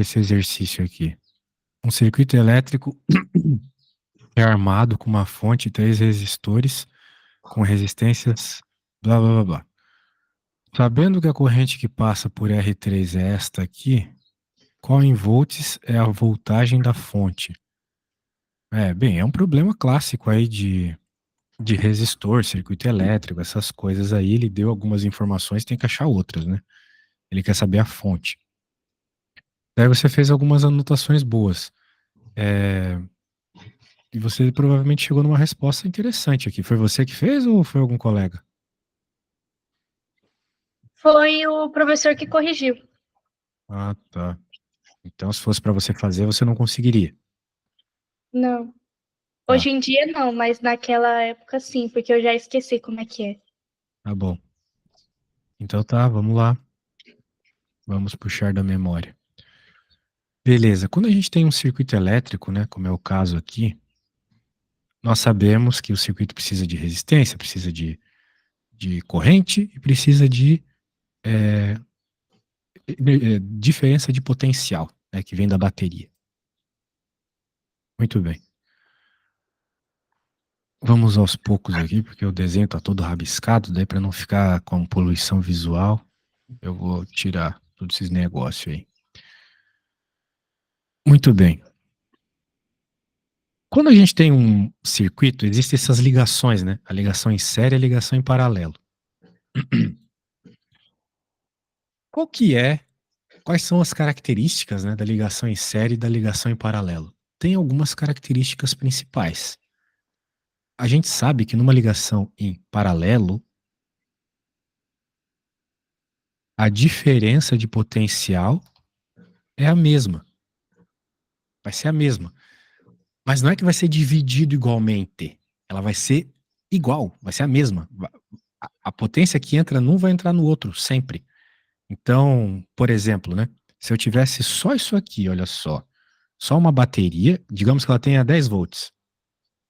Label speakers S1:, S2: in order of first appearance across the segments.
S1: esse exercício aqui. Um circuito elétrico é armado com uma fonte e 3 resistores com resistências blá blá blá blá. Sabendo que a corrente que passa por R3 é esta aqui, qual em volts é a voltagem da fonte? Bem, é um problema clássico aí de resistor, circuito elétrico, essas coisas aí. Ele deu algumas informações, tem que achar outras, né? Ele quer saber a fonte. Daí você fez algumas anotações boas. E você provavelmente chegou numa resposta interessante aqui. Foi você que fez ou foi algum colega?
S2: Foi o professor que corrigiu.
S1: Ah, tá. Então, se fosse para você fazer, você não conseguiria.
S2: Não.
S1: Tá,
S2: Hoje em dia não, mas naquela época sim, porque eu já esqueci como é que é.
S1: tá bom. Então tá, vamos lá. Vamos puxar da memória. Beleza. Quando a gente tem um circuito elétrico, né, como é o caso aqui, nós sabemos que o circuito precisa de resistência, precisa de corrente e precisa de diferença de potencial, né, que vem da bateria. Muito bem. Vamos aos poucos aqui, porque o desenho está todo rabiscado, daí para não ficar com poluição visual, eu vou tirar todos esses negócios aí. Muito bem. Quando a gente tem um circuito, existem essas ligações, né? A ligação em série e a ligação em paralelo. Quais são as características, né, da ligação em série e da ligação em paralelo? Tem algumas características principais. A gente sabe que numa ligação em paralelo, a diferença de potencial é a mesma. Vai ser a mesma. Mas não é que vai ser dividido igualmente. Ela vai ser igual, vai ser a mesma. A potência que entra num vai entrar no outro, sempre. Então, por exemplo, né? Se eu tivesse só isso aqui, olha só uma bateria, digamos que ela tenha 10 volts,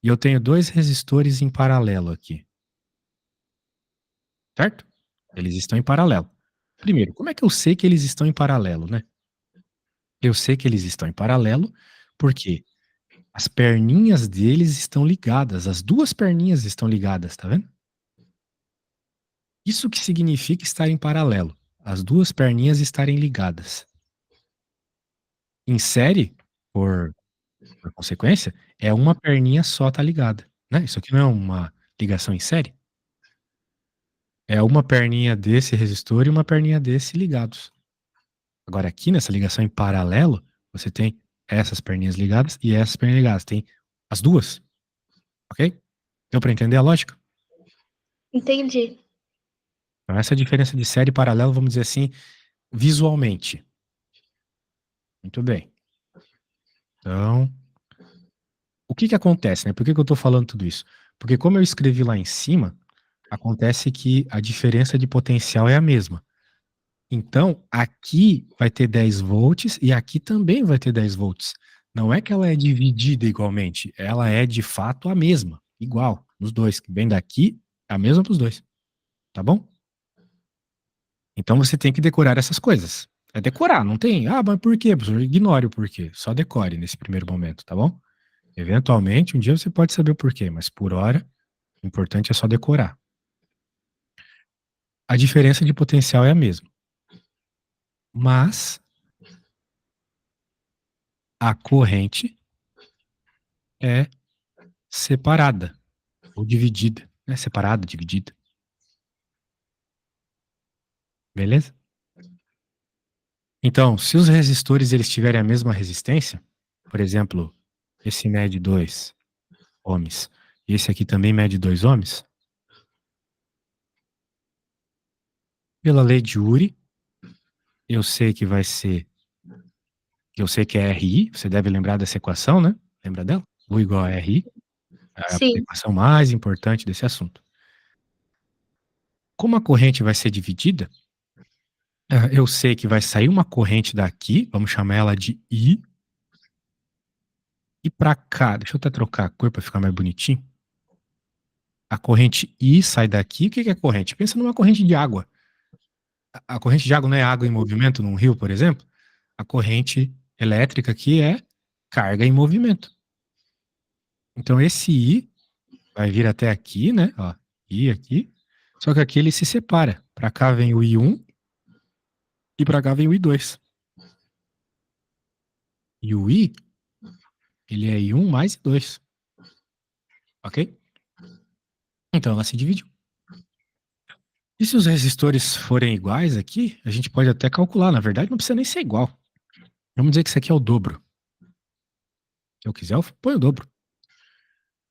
S1: e eu tenho 2 resistores em paralelo aqui, certo? Eles estão em paralelo. Primeiro, como é que eu sei que eles estão em paralelo, né? Eu sei que eles estão em paralelo porque as perninhas deles estão ligadas, as 2 perninhas estão ligadas, tá vendo? Isso que significa estar em paralelo, as 2 perninhas estarem ligadas. Em série, por consequência, é uma perninha só tá ligada, né? Isso aqui não é uma ligação em série? É uma perninha desse resistor e uma perninha desse ligados. Agora aqui nessa ligação em paralelo, você tem essas perninhas ligadas e essas perninhas ligadas. Tem as duas, ok? Deu para entender a lógica?
S2: Entendi.
S1: Então essa é a diferença de série e paralelo, vamos dizer assim, visualmente. Muito bem. Então, o que acontece, né? Por que eu tô falando tudo isso? Porque como eu escrevi lá em cima, acontece que a diferença de potencial é a mesma. Então, aqui vai ter 10 volts e aqui também vai ter 10 volts. Não é que ela é dividida igualmente, ela é de fato a mesma, igual, nos dois. Que vem daqui, é a mesma para os dois. Tá bom? Então você tem que decorar essas coisas. É decorar, não tem. Ah, mas por quê, professor? Ignore o porquê. Só decore nesse primeiro momento, tá bom? Eventualmente, um dia você pode saber o porquê, mas por hora, o importante é só decorar. A diferença de potencial é a mesma. Mas a corrente é separada ou dividida, né? Separada, dividida. Beleza? Então, se os resistores eles tiverem a mesma resistência, por exemplo, esse mede 2 ohms e esse aqui também mede 2 ohms, pela lei de Uri, eu sei que vai ser, eu sei que é RI, você deve lembrar dessa equação, né? Lembra dela? U igual a RI, é a
S2: Sim.
S1: equação mais importante desse assunto. Como a corrente vai ser dividida, eu sei que vai sair uma corrente daqui, vamos chamar ela de I, e para cá, deixa eu até trocar a cor para ficar mais bonitinho. A corrente I sai daqui. O que é corrente? Pensa numa corrente de água. A corrente de água não é água em movimento num rio, por exemplo? A corrente elétrica aqui é carga em movimento. Então, esse I vai vir até aqui, né? Ó, I aqui. Só que aqui ele se separa. Para cá vem o I1 e para cá vem o I2. E o I, ele é I1 mais I2. Ok? Então, ela se dividiu. E se os resistores forem iguais aqui, a gente pode até calcular. Na verdade, não precisa nem ser igual. Vamos dizer que isso aqui é o dobro. Se eu quiser, eu ponho o dobro.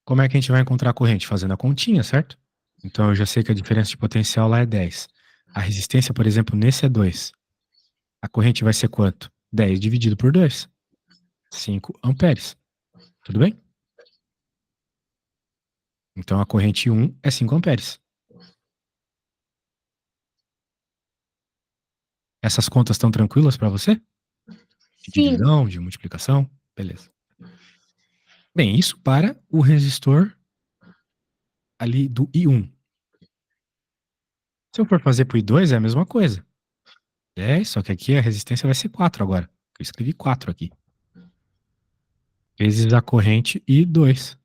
S1: Como é que a gente vai encontrar a corrente? Fazendo a continha, certo? Então, eu já sei que a diferença de potencial lá é 10. A resistência, por exemplo, nesse é 2. A corrente vai ser quanto? 10 dividido por 2. 5 amperes. Tudo bem? Então, a corrente 1 é 5 amperes. Essas contas estão tranquilas para você? De
S2: Sim.
S1: divisão, de multiplicação? Beleza. Bem, isso para o resistor ali do I1. Se eu for fazer para o I2, é a mesma coisa. 10, só que aqui a resistência vai ser 4 agora. Eu escrevi 4 aqui. Vezes a corrente I2.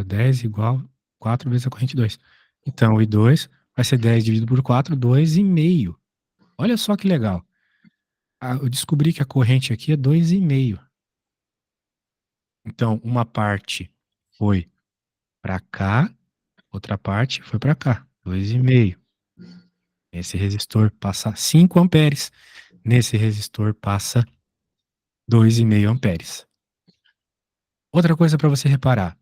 S1: 10 igual 4 vezes a corrente 2. Então, o I2 vai ser 10 dividido por 4, 2,5. Olha só que legal. Eu descobri que a corrente aqui é 2,5. Então, uma parte foi para cá, outra parte foi para cá, 2,5. Esse resistor passa 5 amperes. Nesse resistor passa 2,5 amperes. Outra coisa para você reparar.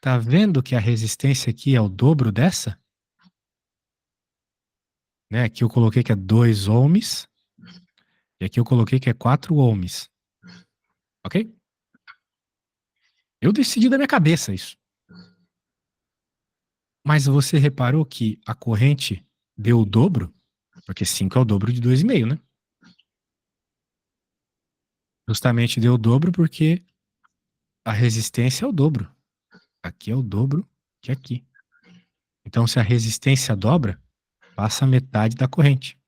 S1: Tá vendo que a resistência aqui é o dobro dessa? Né? Aqui eu coloquei que é 2 ohms. E aqui eu coloquei que é 4 ohms. Ok? Eu decidi da minha cabeça isso. Mas você reparou que a corrente deu o dobro? Porque 5 é o dobro de 2,5, né? Justamente deu o dobro porque a resistência é o dobro. Aqui é o dobro que aqui. Então, se a resistência dobra, passa a metade da corrente.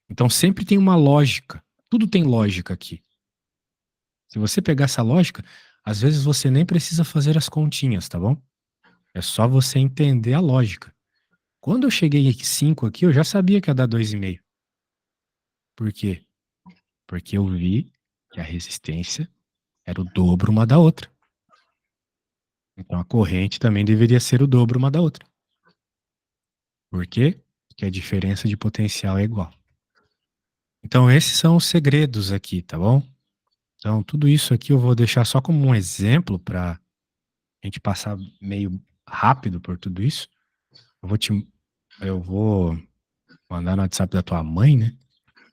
S1: Então, sempre tem uma lógica. Tudo tem lógica aqui. Se você pegar essa lógica, às vezes você nem precisa fazer as continhas, tá bom? É só você entender a lógica. Quando eu cheguei em 5 aqui, eu já sabia que ia dar 2,5. Por quê? Porque eu vi que a resistência era o dobro uma da outra. Então a corrente também deveria ser o dobro uma da outra. Por quê? Porque a diferença de potencial é igual. Então esses são os segredos aqui, tá bom? Então tudo isso aqui eu vou deixar só como um exemplo para a gente passar meio rápido por tudo isso. Eu vou mandar no WhatsApp da tua mãe, né?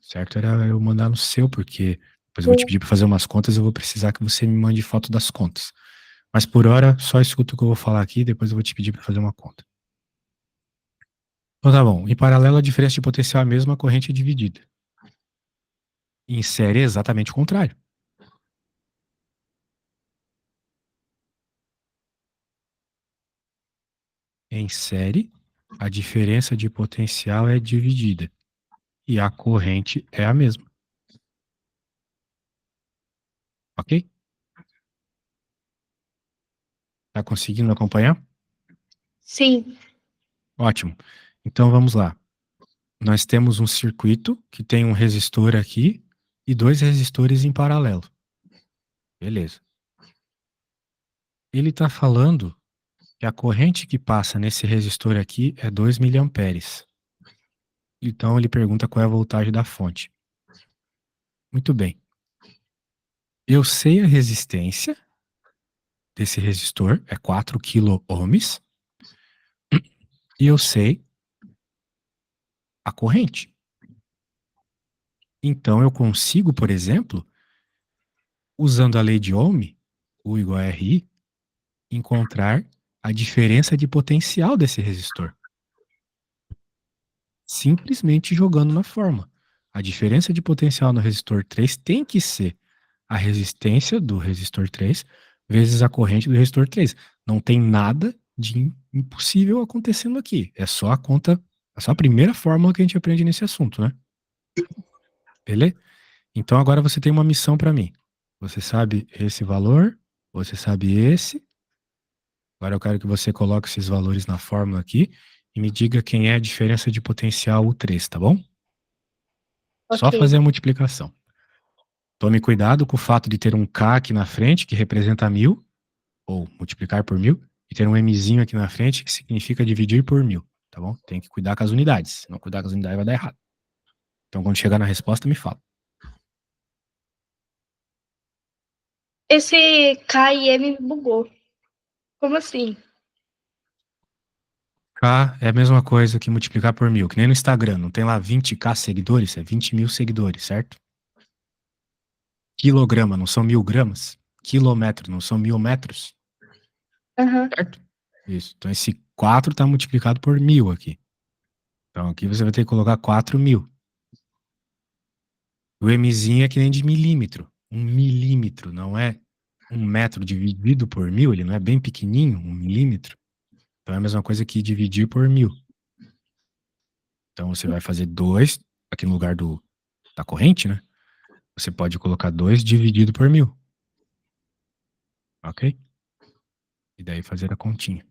S1: Certo era eu mandar no seu, porque depois eu vou te pedir para fazer umas contas e eu vou precisar que você me mande foto das contas. Mas por hora, só escuta o que eu vou falar aqui, depois eu vou te pedir para fazer uma conta. Então tá bom. Em paralelo, a diferença de potencial é a mesma, a corrente é dividida. Em série é exatamente o contrário. Em série, a diferença de potencial é dividida. E a corrente é a mesma. Ok? Tá conseguindo acompanhar?
S2: Sim.
S1: Ótimo. Então vamos lá. Nós temos um circuito que tem um resistor aqui e 2 resistores em paralelo. Beleza. Ele está falando que a corrente que passa nesse resistor aqui é 2 miliamperes. Então ele pergunta qual é a voltagem da fonte. Muito bem. Eu sei a resistência desse resistor, é 4 kΩ, e eu sei a corrente. Então eu consigo, por exemplo, usando a lei de Ohm, U igual a RI, encontrar a diferença de potencial desse resistor. Simplesmente jogando na fórmula. A diferença de potencial no resistor 3 tem que ser a resistência do resistor 3 vezes a corrente do resistor 3. Não tem nada de impossível acontecendo aqui. É só a conta, é só a primeira fórmula que a gente aprende nesse assunto, né? Beleza? Então agora você tem uma missão para mim. Você sabe esse valor, você sabe esse. Agora eu quero que você coloque esses valores na fórmula aqui e me diga quem é a diferença de potencial U3, tá bom? Só
S2: Ok.
S1: fazer a multiplicação. Tome cuidado com o fato de ter um K aqui na frente, que representa 1000, ou multiplicar por 1000, e ter um Mzinho aqui na frente, que significa dividir por 1000, tá bom? Tem que cuidar com as unidades. Se não cuidar com as unidades, vai dar errado. Então, quando chegar na resposta, me fala.
S2: Esse K e M bugou. Como assim?
S1: K é a mesma coisa que multiplicar por 1000, que nem no Instagram. Não tem lá 20K seguidores? É 20.000 seguidores, certo? Quilograma não são 1000 gramas? Quilômetro não são 1000 metros?
S2: Aham.
S1: Certo? Isso. Então, esse 4 está multiplicado por 1000 aqui. Então, aqui você vai ter que colocar 4000. O Mzinho é que nem de milímetro. 1 milímetro não é 1 metro dividido por 1000, ele não é bem pequenininho, 1 milímetro. Então é a mesma coisa que dividir por 1000. Então você vai fazer 2, aqui no lugar da corrente, né? Você pode colocar 2 dividido por 1000. Ok? E daí fazer a continha.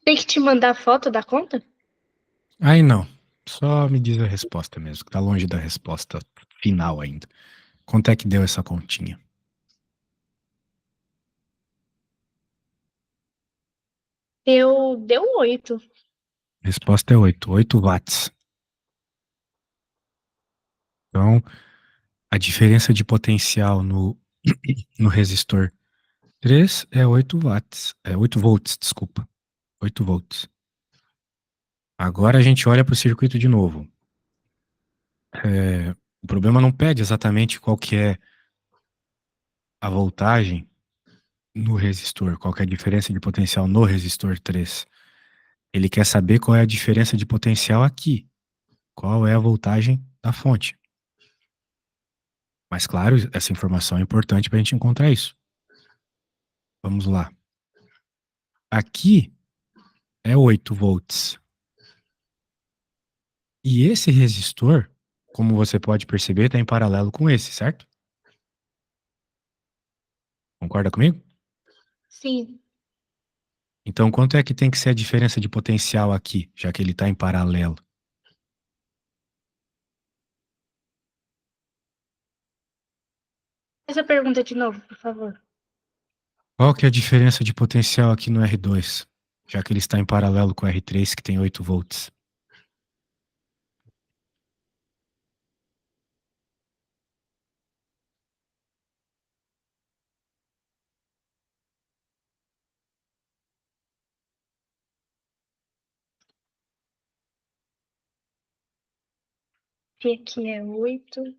S2: Tem que te mandar foto da conta?
S1: Aí não. Só me diz a resposta mesmo, que tá longe da resposta final ainda. Quanto é que deu essa continha?
S2: Deu 8.
S1: Resposta é 8. 8 watts. Então, a diferença de potencial no resistor 3 é 8 watts. É 8 volts, desculpa. 8 volts. Agora a gente olha para o circuito de novo. O problema não pede exatamente qual que é a voltagem no resistor, qual que é a diferença de potencial no resistor 3. Ele quer saber qual é a diferença de potencial aqui. Qual é a voltagem da fonte. Mas claro, essa informação é importante para a gente encontrar isso. Vamos lá. Aqui é 8 volts. E esse resistor, como você pode perceber, está em paralelo com esse, certo? Concorda comigo?
S2: Sim.
S1: Então, quanto é que tem que ser a diferença de potencial aqui, já que ele está em paralelo?
S2: Essa pergunta de novo, por favor.
S1: Qual que é a diferença de potencial aqui no R2, já que ele está em paralelo com o R3, que tem 8 volts?
S2: Que aqui é 8.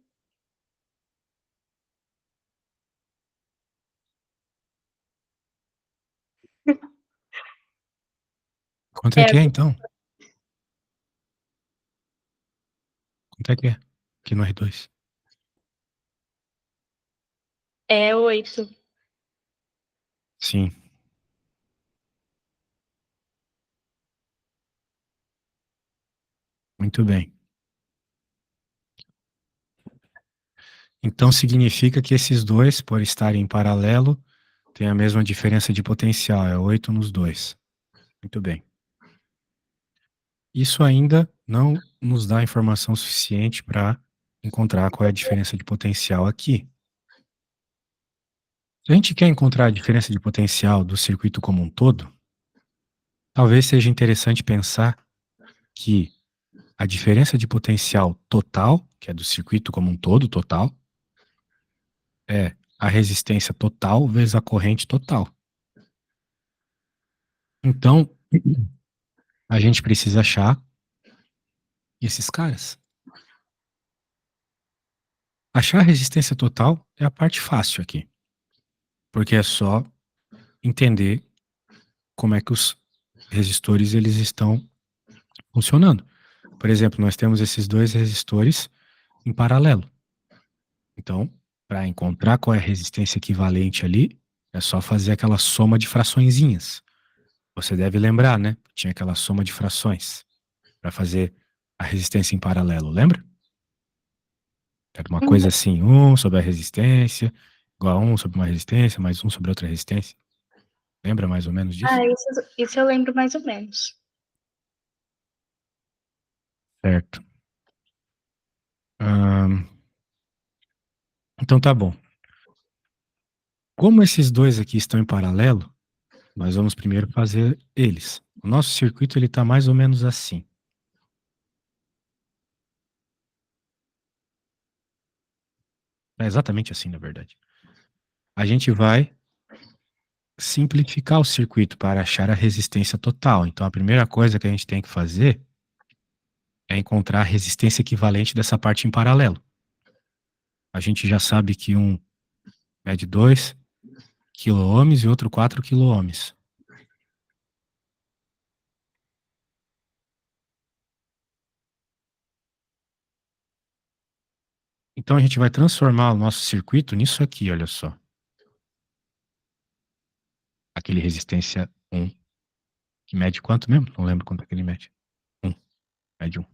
S1: Quanto é
S2: É,
S1: que é, então? Quanto é que é aqui no R2?
S2: é 8.
S1: Sim, muito bem. Então significa que esses dois, por estarem em paralelo, têm a mesma diferença de potencial, é 8 nos dois. Muito bem. Isso ainda não nos dá informação suficiente para encontrar qual é a diferença de potencial aqui. Se a gente quer encontrar a diferença de potencial do circuito como um todo, talvez seja interessante pensar que a diferença de potencial total, que é do circuito como um todo, total, é a resistência total vezes a corrente total. Então, a gente precisa achar esses caras. Achar a resistência total é a parte fácil aqui, porque é só entender como é que os resistores eles estão funcionando. Por exemplo, nós temos esses dois resistores em paralelo. Então, para encontrar qual é a resistência equivalente ali, é só fazer aquela soma de fraçõezinhas. Você deve lembrar, né? Tinha aquela soma de frações para fazer a resistência em paralelo, lembra? Era uma
S2: Uhum.
S1: coisa assim, um sobre a resistência, igual a um sobre uma resistência, mais um sobre outra resistência. Lembra mais ou menos disso?
S2: Ah, isso eu lembro mais ou menos.
S1: Certo. Ahn, então tá bom. Como esses dois aqui estão em paralelo, nós vamos primeiro fazer eles. O nosso circuito ele está mais ou menos assim. É exatamente assim, na verdade. A gente vai simplificar o circuito para achar a resistência total. Então, a primeira coisa que a gente tem que fazer é encontrar a resistência equivalente dessa parte em paralelo. A gente já sabe que um é de 2 quiloohms e outro 4 quiloohms. Então, a gente vai transformar o nosso circuito nisso aqui, olha só. Aquele resistência 1, que mede quanto mesmo? Não lembro quanto é que ele mede. 1, mede 1.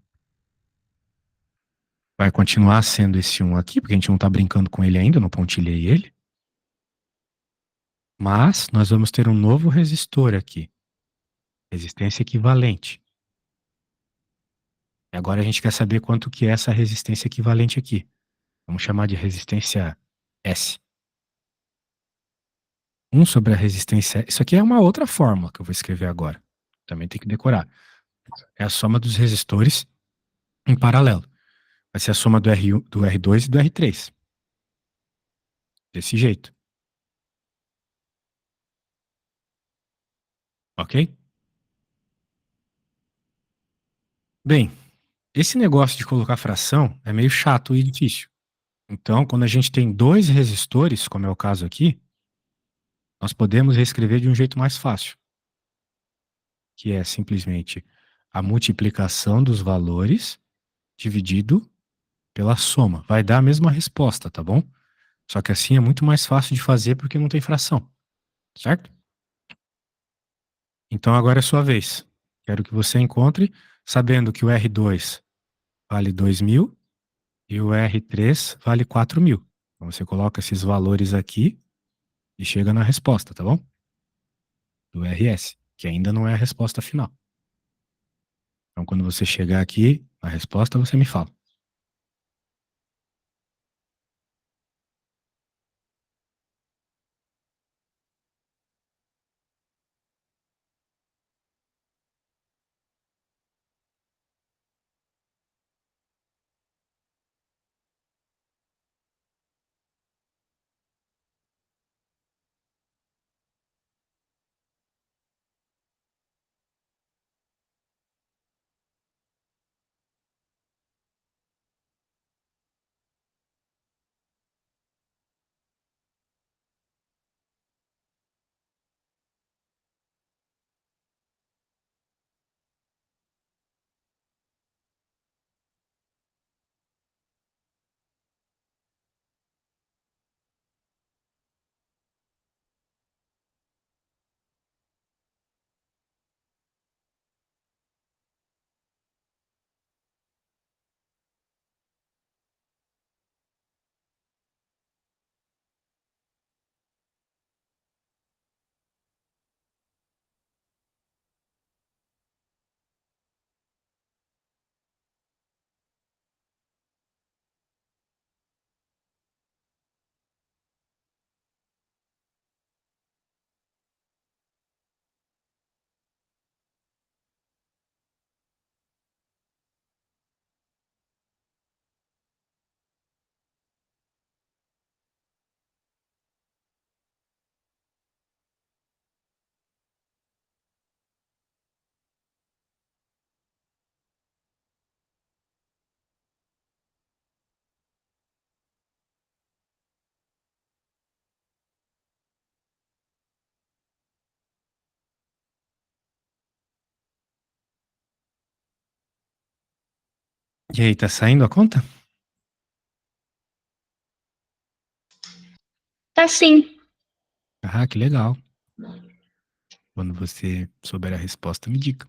S1: Vai continuar sendo esse 1 aqui, porque a gente não está brincando com ele ainda, não pontilhei ele. Mas nós vamos ter um novo resistor aqui. Resistência equivalente. E agora a gente quer saber quanto que é essa resistência equivalente aqui. Vamos chamar de resistência S. 1 sobre a resistência. Isso aqui é uma outra fórmula que eu vou escrever agora. Também tem que decorar. É a soma dos resistores em paralelo. Vai ser a soma do R1, do R2 e do R3. Desse jeito. Ok? Bem, esse negócio de colocar fração é meio chato e difícil. Então, quando a gente tem dois resistores, como é o caso aqui, nós podemos reescrever de um jeito mais fácil, que é simplesmente a multiplicação dos valores dividido pela soma. Vai dar a mesma resposta, tá bom? Só que assim é muito mais fácil de fazer porque não tem fração, certo? Então agora é sua vez. Quero que você encontre, sabendo que o R2 vale 2.000 e o R3 vale 4.000. Então você coloca esses valores aqui e chega na resposta, tá bom? Do RS, que ainda não é a resposta final. Então quando você chegar aqui na resposta, você me fala. E aí, tá saindo a conta?
S2: Tá sim.
S1: Ah, que legal. Quando você souber a resposta, me diga.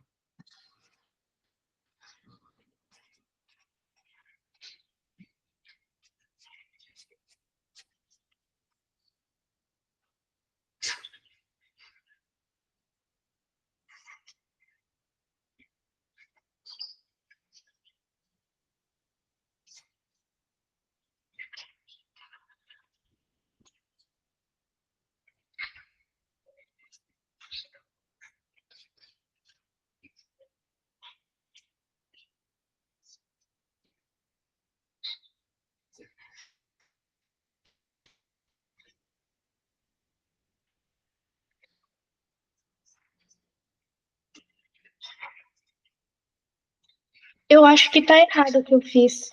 S2: Eu acho que tá errado o que eu fiz.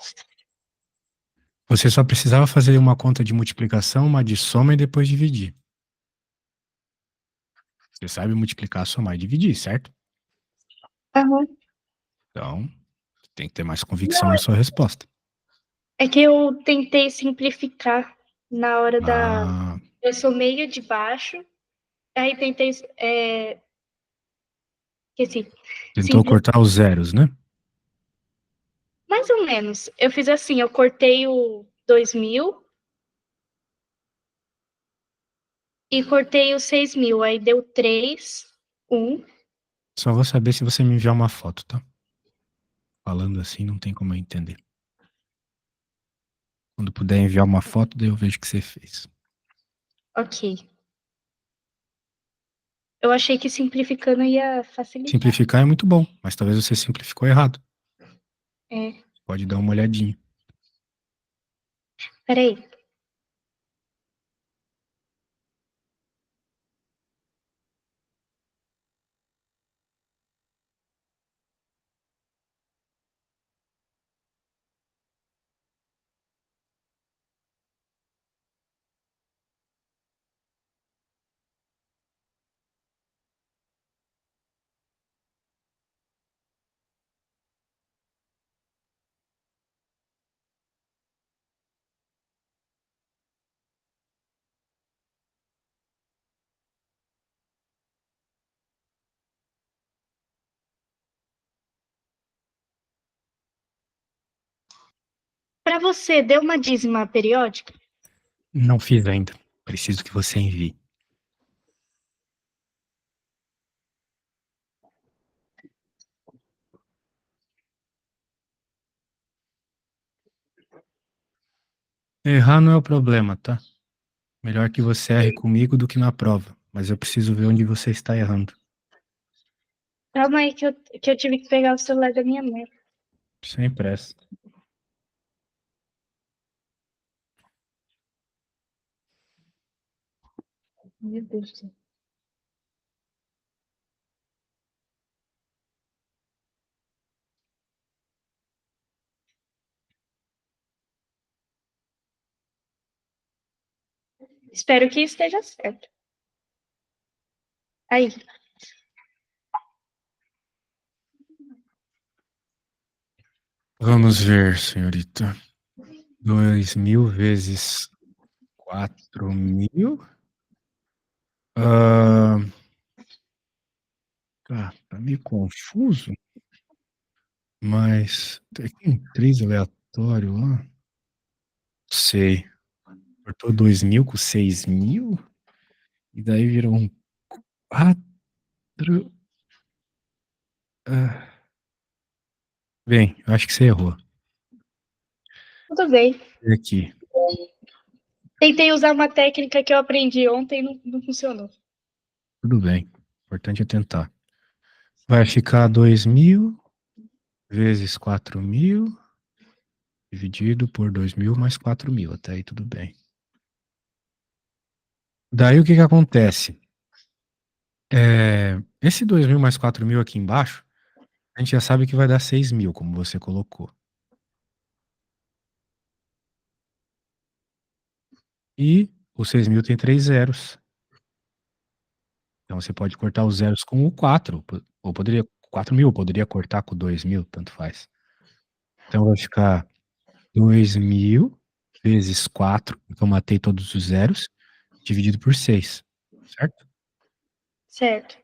S1: Você só precisava fazer uma conta de multiplicação, uma de soma e depois dividir. Você sabe multiplicar, somar e dividir, certo?
S2: Aham.
S1: Então, tem que ter mais convicção
S2: Não,
S1: na sua resposta.
S2: é que eu tentei simplificar na hora da.
S1: Ah,
S2: Eu sou meio de baixo, aí tentei. Esqueci.
S1: tentou
S2: Simpli...
S1: cortar os zeros, né?
S2: Mais ou menos. Eu fiz assim: eu cortei o 2000 e cortei o 6000. Aí deu 3, 1.
S1: Só vou saber se você me enviar uma foto, tá? Falando assim, não tem como eu entender. Quando puder enviar uma foto, daí eu vejo o que você fez.
S2: Ok. Eu achei que simplificando ia facilitar.
S1: Simplificar é muito bom, mas talvez você simplificou errado.
S2: É.
S1: Pode dar uma olhadinha.
S2: Peraí. Para você, deu uma dízima periódica?
S1: Não fiz ainda. Preciso que você envie. Errar não é o problema, tá? Melhor que você erre comigo do que na prova. Mas eu preciso ver onde você está errando.
S2: Calma aí que eu tive que pegar o celular da minha mãe.
S1: Sem pressa.
S2: Meu Deus do céu. Espero que esteja certo. Aí,
S1: Vamos ver, senhorita. 2.000 vezes 4.000. Ah, tá meio confuso, mas tem um 3 aleatório lá. Sei. Cortou 2.000 com 6.000 e daí virou um 4. Ah, bem, eu acho que você errou.
S2: tudo bem.
S1: E aqui,
S2: Tentei usar uma técnica que eu aprendi ontem e não funcionou.
S1: tudo bem. O importante é tentar. Vai ficar 2.000 vezes 4.000 dividido por 2.000 mais 4.000. Até aí tudo bem. Daí o que que acontece? Esse 2.000 mais 4.000 aqui embaixo, a gente já sabe que vai dar 6.000, como você colocou. E o 6.000 tem 3 zeros. Então você pode cortar os zeros com o 4. Ou poderia, 4.000, poderia cortar com 2.000, tanto faz. Então vai ficar 2.000 vezes 4, porque eu matei todos os zeros, dividido por 6, certo?
S2: Certo.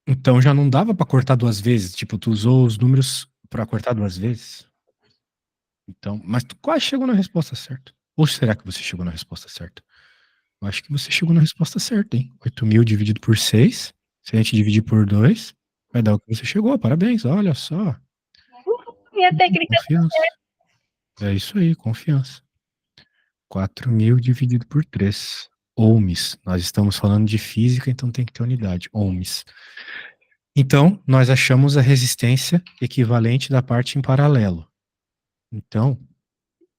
S1: Então já não dava pra cortar duas vezes, tipo, tu usou os números pra cortar duas vezes. Então, mas tu quase chegou na resposta certa. Ou será que você chegou na resposta certa? Eu acho que você chegou na resposta certa, hein? 8.000 dividido por 6, se a gente dividir por 2, vai dar o que você chegou. Parabéns, olha só.
S2: Minha técnica.
S1: Confiança. É isso aí, confiança. 4.000 dividido por 3. Ohms. Nós estamos falando de física, então tem que ter unidade. Ohms. Então, nós achamos a resistência equivalente da parte em paralelo. Então,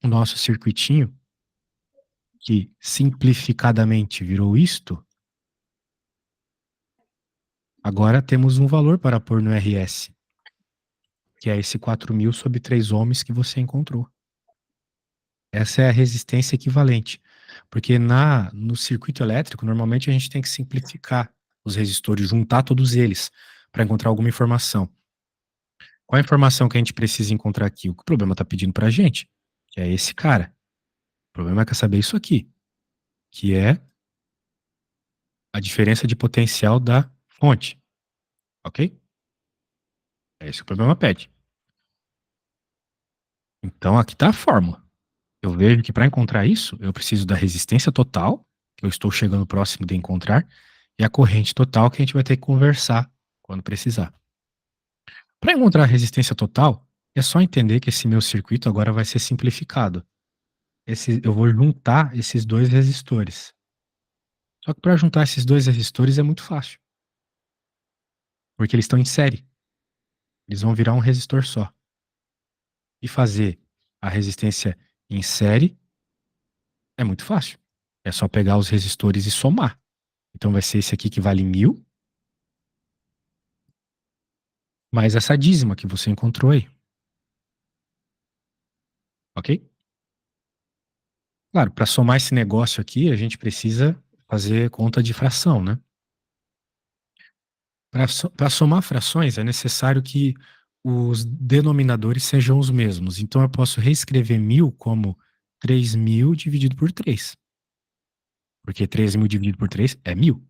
S1: o nosso circuitinho, que simplificadamente virou isto, agora temos um valor para pôr no RS, que é esse 4.000 sobre 3 ohms que você encontrou. Essa é a resistência equivalente. Porque no circuito elétrico, normalmente a gente tem que simplificar os resistores, juntar todos eles, para encontrar alguma informação. Qual a informação que a gente precisa encontrar aqui? O que o problema está pedindo para a gente? Que é esse cara. O problema é que é saber isso aqui, que é a diferença de potencial da fonte. Ok? É isso que o problema pede. Então aqui está a fórmula. Eu vejo que para encontrar isso, eu preciso da resistência total, que eu estou chegando próximo de encontrar, e a corrente total, que a gente vai ter que conversar quando precisar. Para encontrar a resistência total, é só entender que esse meu circuito agora vai ser simplificado. Eu vou juntar esses dois resistores. Só que para juntar esses dois resistores é muito fácil, porque eles estão em série. Eles vão virar um resistor só. E fazer a resistência em série é muito fácil. É só pegar os resistores e somar. Então vai ser esse aqui que vale 1.000, mais essa dízima que você encontrou aí. Ok? Claro, para somar esse negócio aqui, a gente precisa fazer conta de fração, né? Para somar frações, é necessário que os denominadores sejam os mesmos. Então eu posso reescrever 1.000 como 3.000 dividido por 3. Porque 3.000 dividido por 3 é 1.000.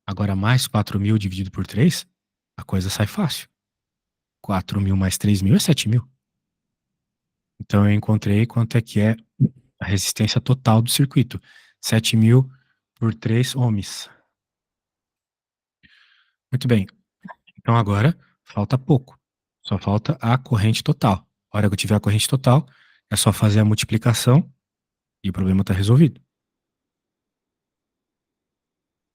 S1: Agora, mais 4.000 dividido por 3, a coisa sai fácil. 4.000 mais 3.000 é 7.000. Então eu encontrei quanto é que é a resistência total do circuito. 7.000 por 3 ohms. Muito bem. Então agora falta pouco. Só falta a corrente total. A hora que eu tiver a corrente total, é só fazer a multiplicação e o problema está resolvido.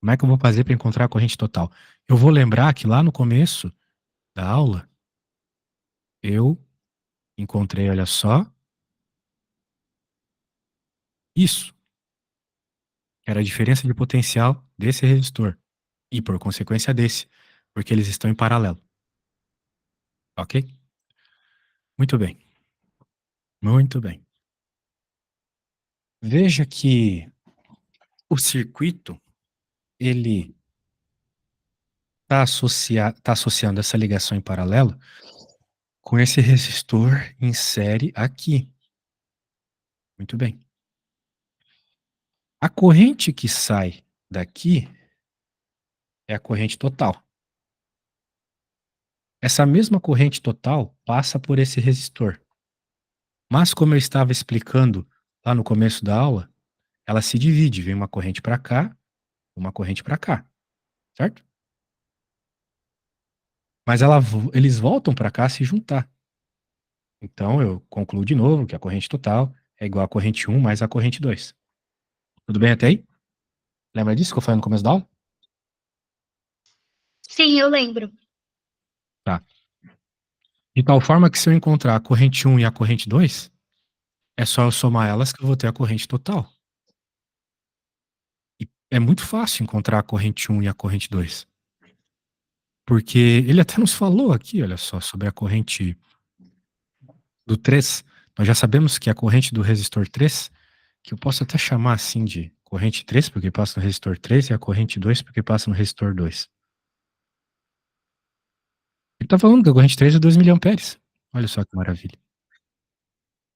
S1: Como é que eu vou fazer para encontrar a corrente total? Eu vou lembrar que lá no começo da aula, eu encontrei, olha só, isso, que era a diferença de potencial desse resistor. E por consequência desse, porque eles estão em paralelo. Ok? Muito bem. Muito bem. Veja que o circuito, ele tá associando essa ligação em paralelo com esse resistor em série aqui. Muito bem. A corrente que sai daqui é a corrente total. Essa mesma corrente total passa por esse resistor. Mas como eu estava explicando lá no começo da aula, ela se divide, vem uma corrente para cá, uma corrente para cá, certo? Mas eles voltam para cá se juntar. Então eu concluo de novo que a corrente total é igual à corrente 1 mais a corrente 2. Tudo bem até aí? Lembra disso que eu falei no começo da aula?
S2: Sim, eu lembro.
S1: Tá. De tal forma que se eu encontrar a corrente 1 e a corrente 2, é só eu somar elas que eu vou ter a corrente total. E é muito fácil encontrar a corrente 1 e a corrente 2. Porque ele até nos falou aqui, olha só, sobre a corrente do 3. Nós já sabemos que a corrente do resistor 3, que eu posso até chamar assim de corrente 3, porque passa no resistor 3, e a corrente 2, porque passa no resistor 2. Ele tá falando que a corrente 3 é 2 miliamperes. Olha só que maravilha.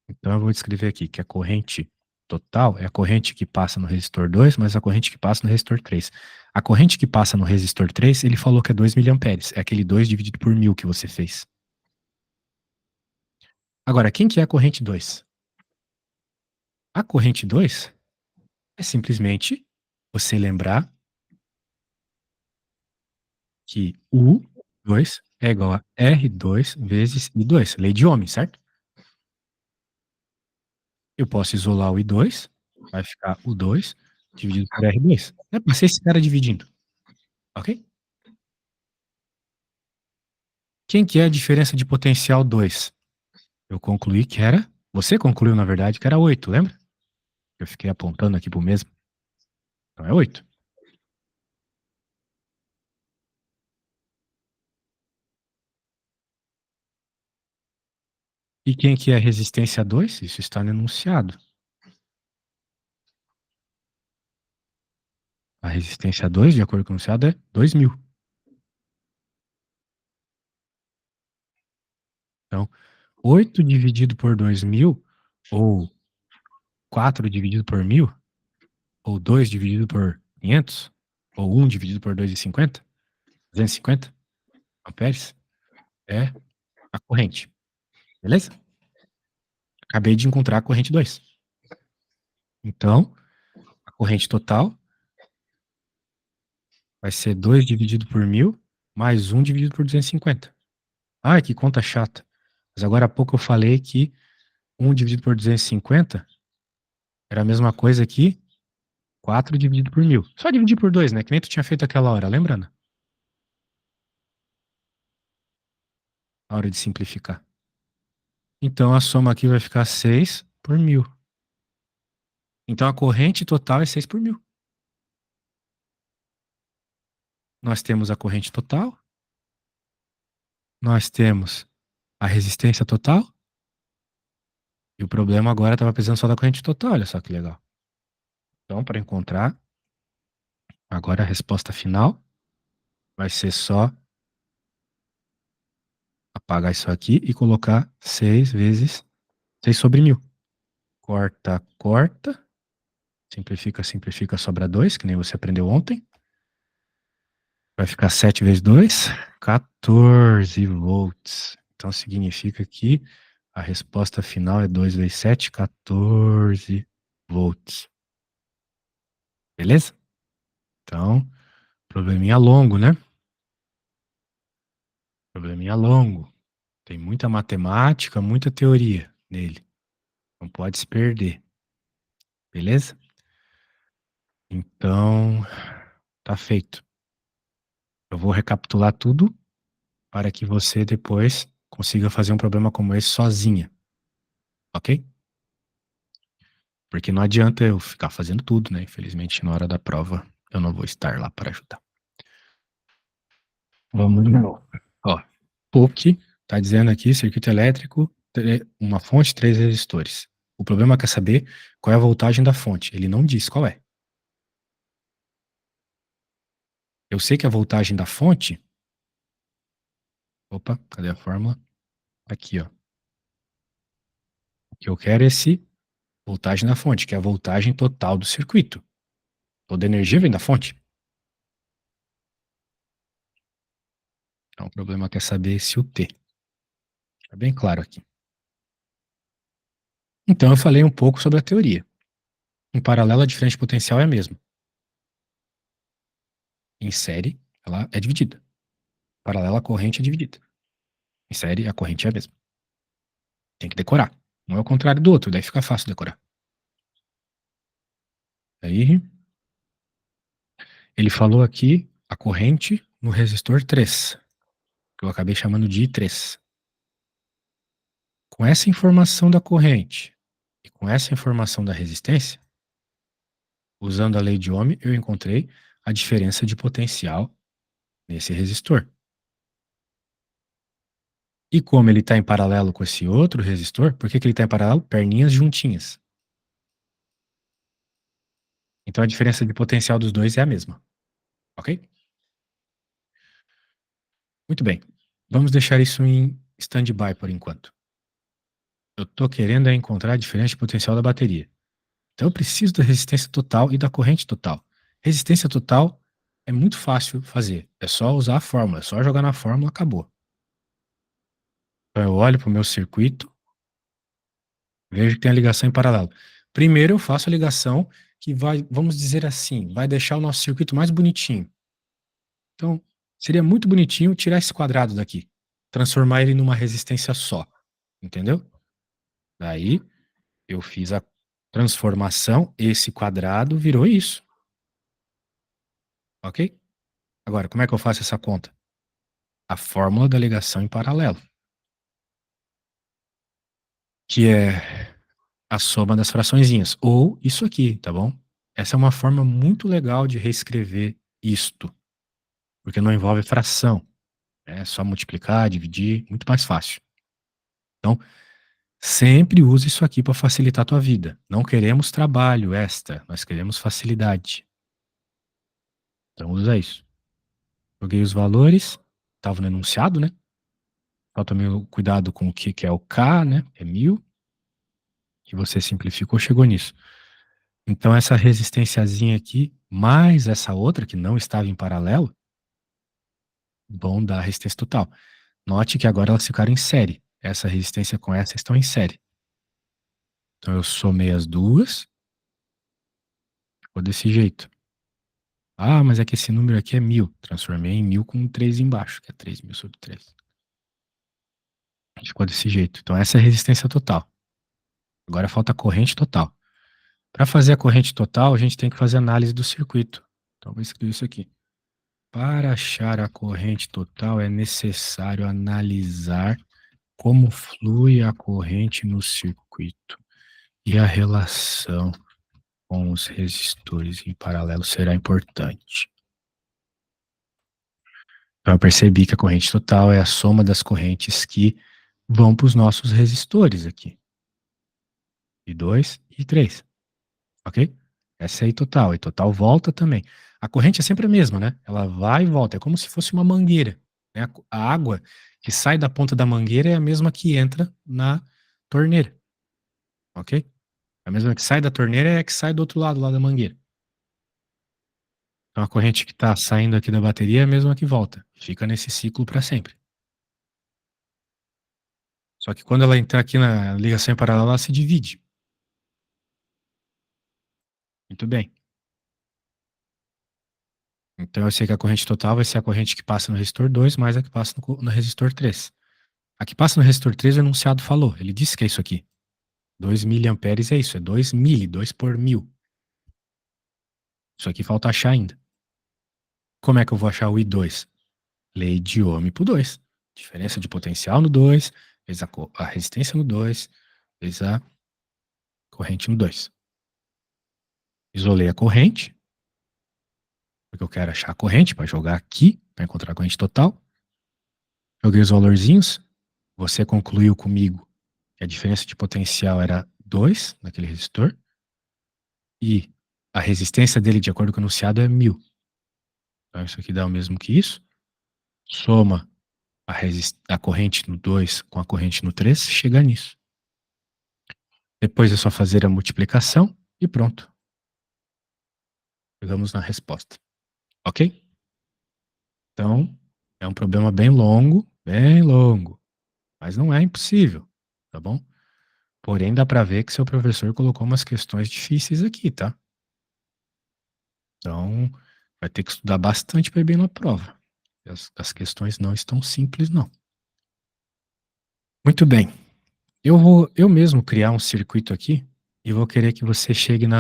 S1: Então eu vou descrever aqui que a corrente total é a corrente que passa no resistor 2, mais a corrente que passa no resistor 3. A corrente que passa no resistor 3, ele falou que é 2 miliamperes. É aquele 2 dividido por 1000 que você fez. Agora, quem que é a corrente 2? A corrente 2 é simplesmente você lembrar que U2 é igual a R2 vezes I2, lei de Ohm, certo? Eu posso isolar o I2, vai ficar o 2 dividido por R2. É para ser esse cara dividindo, ok? Quem que é a diferença de potencial 2? Eu concluí que era. Você concluiu, na verdade, que era 8, lembra? Eu fiquei apontando aqui pro mesmo. Então é 8. E quem que é a resistência 2? Isso está no enunciado. A resistência 2, de acordo com o enunciado, é 2000. Então, 8 dividido por 2000, ou 4 dividido por 1000, ou 2 dividido por 500, ou 1 dividido por 250, 250 amperes, é a corrente. Beleza? Acabei de encontrar a corrente 2. Então, a corrente total vai ser 2 dividido por 1000, mais 1 dividido por 250. Ai, que conta chata. Mas agora há pouco eu falei que 1 dividido por 250 era a mesma coisa que 4 dividido por 1000. Só dividir por 2, né? Que nem tu tinha feito aquela hora, lembra, Ana? A hora de simplificar. Então a soma aqui vai ficar 6 por 1000. Então a corrente total é 6 por 1000. Nós temos a corrente total, nós temos a resistência total, e o problema agora estava precisando só da corrente total, olha só que legal. Então, para encontrar, agora a resposta final vai ser só apagar isso aqui e colocar 6 vezes 6 sobre 1000. Corta, corta. Simplifica, simplifica, sobra 2, que nem você aprendeu ontem. Vai ficar 7 vezes 2, 14 volts. Então significa que a resposta final é 2 vezes 7, 14 volts. Beleza? Então, probleminha longo, né? Probleminha longo. Tem muita matemática, muita teoria nele. Não pode se perder. Beleza? Então, tá feito. Eu vou recapitular tudo para que você depois consiga fazer um problema como esse sozinha. Ok? Porque não adianta eu ficar fazendo tudo, né? Infelizmente, na hora da prova, eu não vou estar lá para ajudar. Vamos de novo. Ó, PUC tá dizendo aqui, circuito elétrico, uma fonte, 3 resistores. O problema é saber qual é a voltagem da fonte. Ele não diz qual é. Eu sei que a voltagem da fonte. Opa, cadê a fórmula? Aqui, ó. O que eu quero é esse voltagem na fonte, que é a voltagem total do circuito. Toda energia vem da fonte. Então, o problema é saber se o T. Tá bem claro aqui. Então, eu falei um pouco sobre a teoria. Em paralelo, a diferença de potencial é a mesma. Em série, ela é dividida. Em paralelo, a corrente é dividida. Em série, a corrente é a mesma. Tem que decorar. Um é o contrário do outro, daí fica fácil decorar. Aí, ele falou aqui a corrente no resistor 3, que eu acabei chamando de I3. Com essa informação da corrente e com essa informação da resistência, usando a lei de Ohm, eu encontrei a diferença de potencial nesse resistor. E como ele está em paralelo com esse outro resistor, por que ele está em paralelo? Perninhas juntinhas. Então a diferença de potencial dos dois é a mesma. Ok? Muito bem. Vamos deixar isso em stand-by por enquanto. Eu tô querendo é encontrar a diferença de potencial da bateria. Então eu preciso da resistência total e da corrente total. Resistência total é muito fácil fazer. É só usar a fórmula, é só jogar na fórmula, acabou. Então eu olho para o meu circuito, vejo que tem a ligação em paralelo. Primeiro eu faço a ligação que vai, vamos dizer assim, vai deixar o nosso circuito mais bonitinho. Então, seria muito bonitinho tirar esse quadrado daqui, transformar ele numa resistência só, entendeu? Daí eu fiz a transformação, esse quadrado virou isso, ok? Agora, como é que eu faço essa conta? A fórmula da ligação em paralelo, que é a soma das fraçõezinhas, ou isso aqui, tá bom? Essa é uma forma muito legal de reescrever isto, porque não envolve fração, é só multiplicar, dividir, muito mais fácil. Então, sempre use isso aqui para facilitar a tua vida. Não queremos trabalho extra, nós queremos facilidade. Então, usa isso. Joguei os valores, estava no enunciado, né? Falta meu cuidado com o que é o K, né? É 1000. Que você simplificou, chegou nisso. Então, essa resistênciazinha aqui, mais essa outra que não estava em paralelo, vão dar a resistência total. Note que agora elas ficaram em série. Essa resistência com essa estão em série. Então, eu somei as duas, ficou desse jeito. Ah, mas é que esse número aqui é 1000. Transformei em 1000 com um 3 embaixo, que é 3000 sobre 3. Ficou desse jeito. Então, essa é a resistência total. Agora falta a corrente total. Para fazer a corrente total, a gente tem que fazer análise do circuito. Então, vou escrever isso aqui. Para achar a corrente total, é necessário analisar como flui a corrente no circuito e a relação com os resistores em paralelo será importante. Então, eu percebi que a corrente total é a soma das correntes que vão para os nossos resistores aqui. E 2 e 3, ok? Essa é a I total. A I total volta também. A corrente é sempre a mesma, né? Ela vai e volta. É como se fosse uma mangueira, né? A água que sai da ponta da mangueira é a mesma que entra na torneira, ok? A mesma que sai da torneira é a que sai do outro lado, lá da mangueira. Então a corrente que está saindo aqui da bateria é a mesma que volta. Fica nesse ciclo para sempre. Só que quando ela entrar aqui na ligação em paralelo, ela se divide. Muito bem. Então eu sei que a corrente total vai ser a corrente que passa no resistor 2 mais a que passa no resistor 3. A que passa no resistor 3 o enunciado falou. Ele disse que é isso aqui. 2 miliamperes é isso, é 2 mili, 2 por 1000. Isso aqui falta achar ainda. Como é que eu vou achar o I2? Lei de Ohm por 2. Diferença de potencial no 2, vezes a resistência no 2, vezes a corrente no 2. Isolei a corrente, porque eu quero achar a corrente para jogar aqui, para encontrar a corrente total. Joguei os valorzinhos. Você concluiu comigo que a diferença de potencial era 2 naquele resistor. E a resistência dele, de acordo com o enunciado, é 1000. Então, isso aqui dá o mesmo que isso. Soma a corrente no 2 com a corrente no 3, chega nisso. Depois é só fazer a multiplicação e pronto. Chegamos na resposta. Ok? Então, é um problema bem longo, mas não é impossível, tá bom? Porém, dá para ver que seu professor colocou umas questões difíceis aqui, tá? Então, vai ter que estudar bastante para ir bem na prova. As questões não estão simples, não. Muito bem. Eu vou eu mesmo criar um circuito aqui e vou querer que você chegue no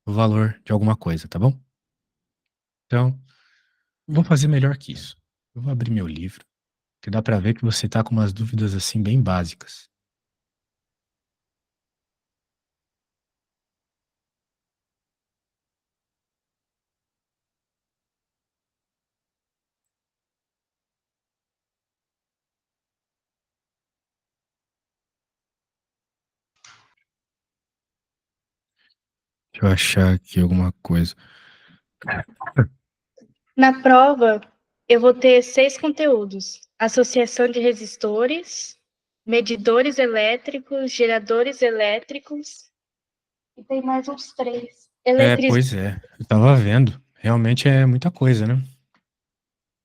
S1: valor de alguma coisa, tá bom? Então, vou fazer melhor que isso. Eu vou abrir meu livro, que dá para ver que você tá com umas dúvidas assim bem básicas. Deixa eu achar aqui alguma coisa.
S2: Na prova, eu vou ter 6 conteúdos. associação de resistores, medidores elétricos, geradores elétricos, e tem mais uns três.
S1: É,
S2: Eletriz,
S1: pois é. Eu tava vendo. Realmente é muita coisa, né?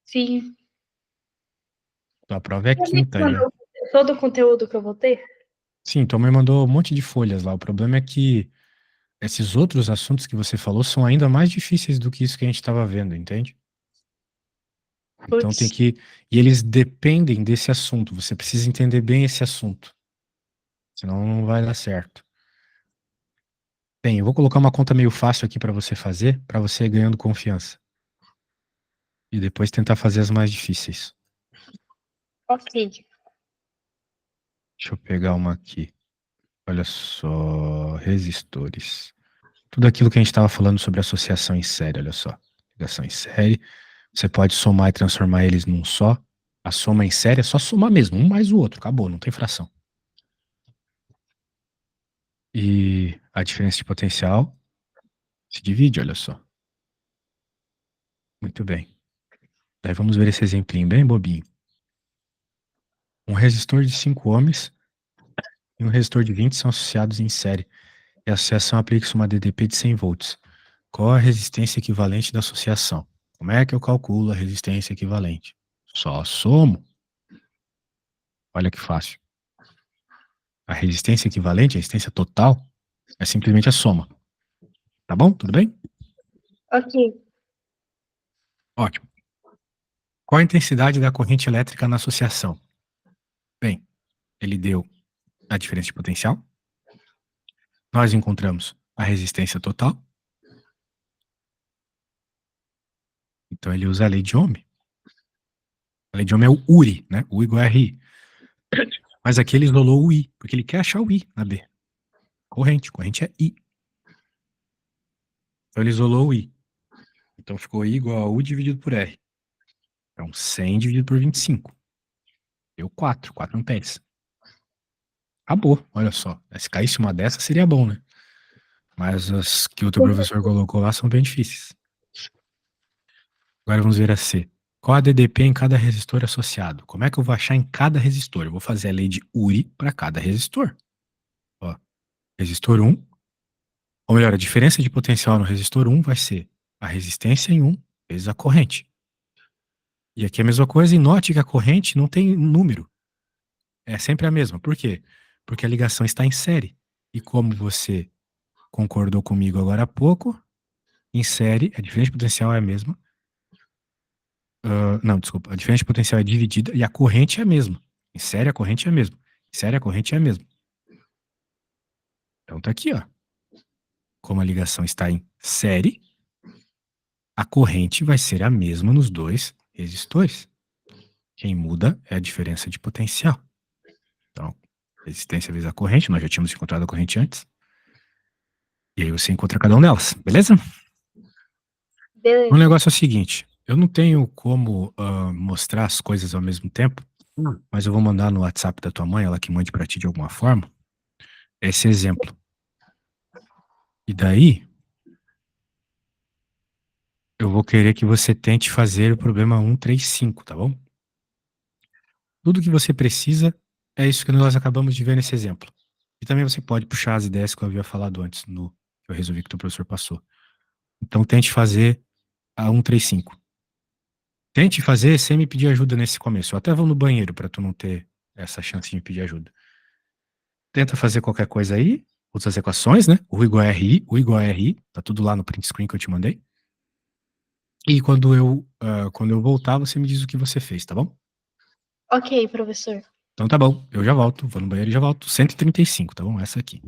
S2: sim.
S1: Tua prova é
S2: Você me
S1: quinta já.
S2: mandou todo o conteúdo que eu vou ter?
S1: Sim, tua mãe mandou um monte de folhas lá. O problema é que esses outros assuntos que você falou são ainda mais difíceis do que isso que a gente estava vendo, entende? Então tem
S2: Putz,
S1: que. E eles dependem desse assunto. Você precisa entender bem esse assunto. Senão não vai dar certo. Bem, eu vou colocar uma conta meio fácil aqui para você ir ganhando confiança. E depois tentar fazer as mais difíceis.
S2: ok.
S1: Deixa eu pegar uma aqui. Olha só, resistores. Tudo aquilo que a gente estava falando sobre associação em série, olha só. Ligação em série. Você pode somar e transformar eles num só. A soma em série é só somar mesmo, um mais o outro. Acabou, não tem fração. E a diferença de potencial se divide, olha só. Muito bem. Daí vamos ver esse exemplinho bem bobinho. Um resistor de 5 ohms e um resistor de 20 são associados em série. E a associação aplica-se uma DDP de 100 volts. Qual a resistência equivalente da associação? Como é que eu calculo a resistência equivalente? Só somo. Olha que fácil. A resistência equivalente, a resistência total, é simplesmente a soma. Tá bom? Tudo bem?
S2: Ok.
S1: Ótimo. Qual a intensidade da corrente elétrica na associação? Bem, ele deu a diferença de potencial. Nós encontramos a resistência total. Então ele usa a lei de Ohm. A lei de Ohm é o URI, né? U igual a RI. Mas aqui ele isolou o I, porque ele quer achar o I na B. Corrente. Corrente é I. Então ele isolou o I. Então ficou I igual a U dividido por R. Então 100 dividido por 25. Deu 4 amperes. Acabou, olha só. Se caísse uma dessas seria bom, né? Mas as que o teu professor colocou lá são bem difíceis. Agora vamos ver a C. Qual a DDP em cada resistor associado? Como é que eu vou achar em cada resistor? Eu vou fazer a lei de URI para cada resistor. Ó, resistor 1, ou melhor, a diferença de potencial no resistor 1 vai ser a resistência em 1 vezes a corrente. E aqui é a mesma coisa, e note que a corrente não tem número. É sempre a mesma. Por quê? Porque a ligação está em série. E como você concordou comigo agora há pouco, em série, a diferença de potencial é a mesma. Não, desculpa. A diferença de potencial é dividida e a corrente é a mesma. Em série, a corrente é a mesma. Em série, a corrente é a mesma. Então tá aqui, ó. Como a ligação está em série, a corrente vai ser a mesma nos dois resistores. Quem muda é a diferença de potencial. Então, resistência vezes a corrente, nós já tínhamos encontrado a corrente antes. E aí você encontra cada uma delas, beleza? O
S2: Beleza.
S1: negócio é o seguinte: eu não tenho como mostrar as coisas ao mesmo tempo, mas eu vou mandar no WhatsApp da tua mãe, ela que mande pra ti de alguma forma, esse exemplo. E daí, eu vou querer que você tente fazer o problema 135, tá bom? Tudo que você precisa é isso que nós acabamos de ver nesse exemplo. E também você pode puxar as ideias que eu havia falado antes, no que eu resolvi que o teu professor passou. Então tente fazer a 135. Tente fazer sem me pedir ajuda nesse começo. Eu até vou no banheiro para tu não ter essa chance de me pedir ajuda. Tenta fazer qualquer coisa aí, outras equações, né? U igual a RI, U igual a RI, tá tudo lá no print screen que eu te mandei. E quando eu voltar, você me diz o que você fez, tá bom?
S2: Ok, professor.
S1: Então tá bom, eu já volto, vou no banheiro e já volto. 135, tá bom? Essa aqui.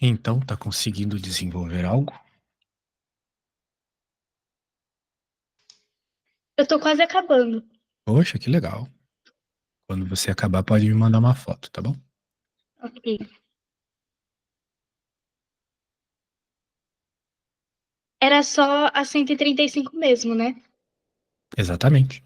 S1: Então, tá conseguindo desenvolver algo?
S2: Eu tô quase acabando.
S1: Poxa, que legal. Quando você acabar, pode me mandar uma foto, tá bom?
S2: Ok. Era só a 135 mesmo, né?
S1: Exatamente.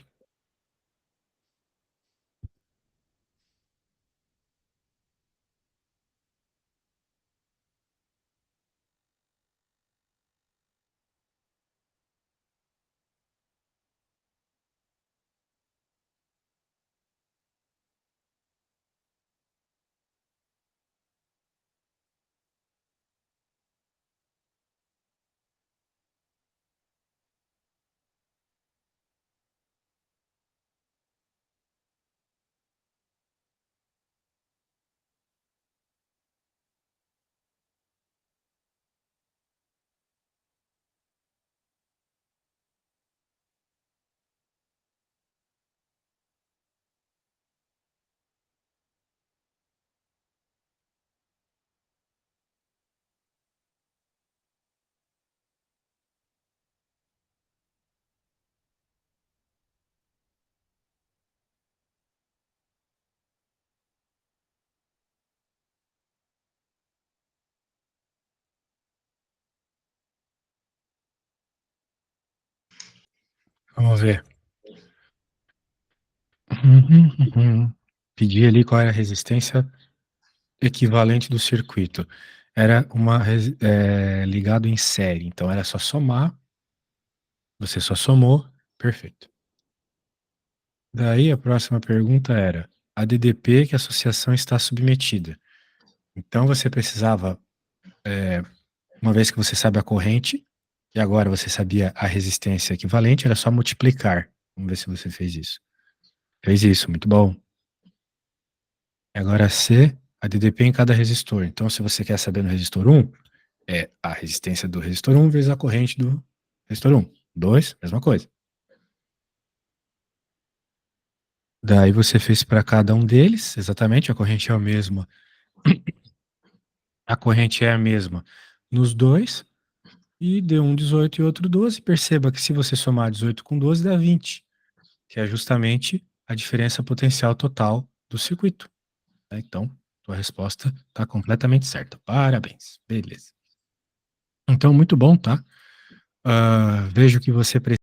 S1: Vamos ver. Pedir ali qual era a resistência equivalente do circuito. Era ligado em série, então era só somar, você só somou, perfeito. Daí a próxima pergunta era: a DDP que a associação está submetida. Então você precisava, uma vez que você sabe a corrente, e agora você sabia a resistência equivalente, era só multiplicar. Vamos ver se você fez isso. Fez isso, muito bom. E agora C, a DDP em cada resistor. Então, se você quer saber no resistor 1, é a resistência do resistor 1 vezes a corrente do resistor 1. 2, mesma coisa. Daí você fez para cada um deles, exatamente, a corrente é a mesma. A corrente é a mesma nos dois, e deu um 18 e outro 12. Perceba que se você somar 18 com 12 dá 20, que é justamente a diferença potencial total do circuito, né? Então, sua resposta está completamente certa. Parabéns. Beleza. Então, muito bom, tá? Vejo que você